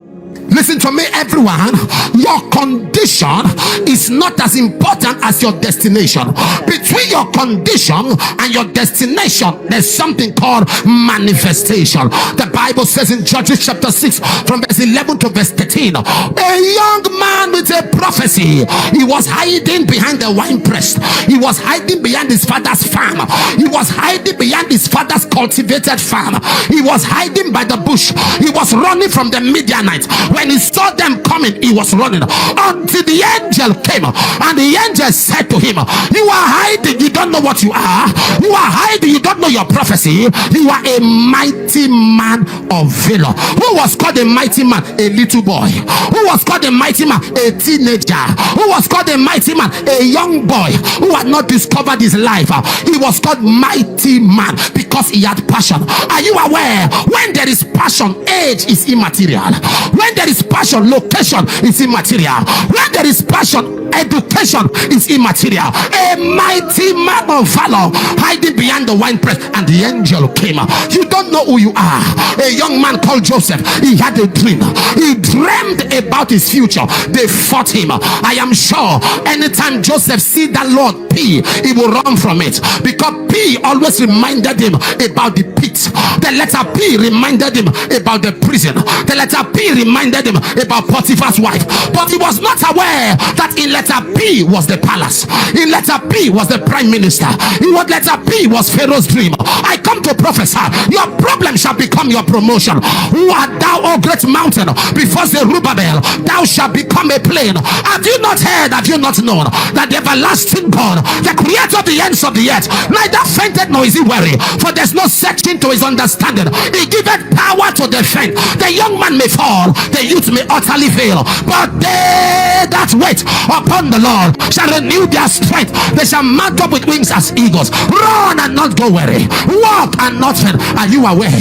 Listen to me, everyone. Your condition is not as important as your destination. Between your condition and your destination, there's something called manifestation. The Bible says in Judges chapter 6 from verse 11 to verse 13, a young man with a prophecy, he was hiding behind the winepress. He was hiding behind his father's farm. He was hiding behind his father's cultivated farm. He was hiding by the bush. He was running from the Midianites. When he saw them coming, he was running until the angel came, and the angel said to him, you are hiding, you don't know what you are. You are hiding, you don't know your prophecy. You are a mighty man of valor. Who was called a mighty man? A little boy. Who was called a mighty man? A teenager. Who was called a mighty man? A young boy who had not discovered his life. He was called mighty man because he had passion. Are you aware? When there is passion, age is immaterial. When there is passion, location is immaterial. When there is passion, education is immaterial. A mighty man of valor hiding behind the winepress, and the angel came. You don't know who you are. A young man called Joseph, he had a dream. He dreamed about his future. They fought him. I am sure anytime Joseph see that Lord P, he will run from it, because P always reminded him about the pit. The letter P reminded him about the prison. The letter P reminded him about Potiphar's wife. But he was not aware that in letter P was the palace. In letter P was the prime minister. In what letter P was Pharaoh's dream. I come to prophesy, your problem shall become your promotion. Who art thou, O great mountain? Before Zerubbabel, thou shalt become a plain. Have you not heard, have you not known, that the everlasting God, the creator of the ends of the earth, neither fainted nor is he weary, for there's no searching to his understanding. He giveth power to defend. The young man may fall, the youth may utterly fail, but they that wait upon the Lord shall renew their strength. They shall mount up with wings as eagles, run and not go weary, walk and not faint. Are you aware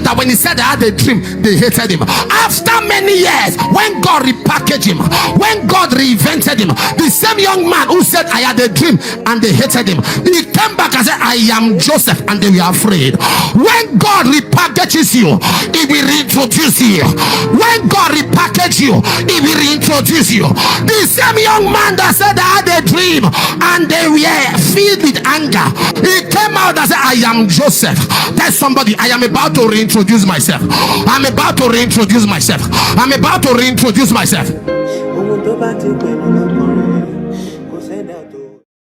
that when he said I had a dream, they hated him? After many years, when God repackaged him, when God reinvented him, the same young man who said I had a dream and they hated him, he came back and said I am Joseph, and they were afraid. When God repackages you, he will reintroduce you. When God repackages you, he will reintroduce you. The same young man that said I had a dream and they were filled with anger, he came out and said I am Joseph. Tell somebody, I am about to reintroduce myself. I'm about to reintroduce myself. I'm about to reintroduce myself.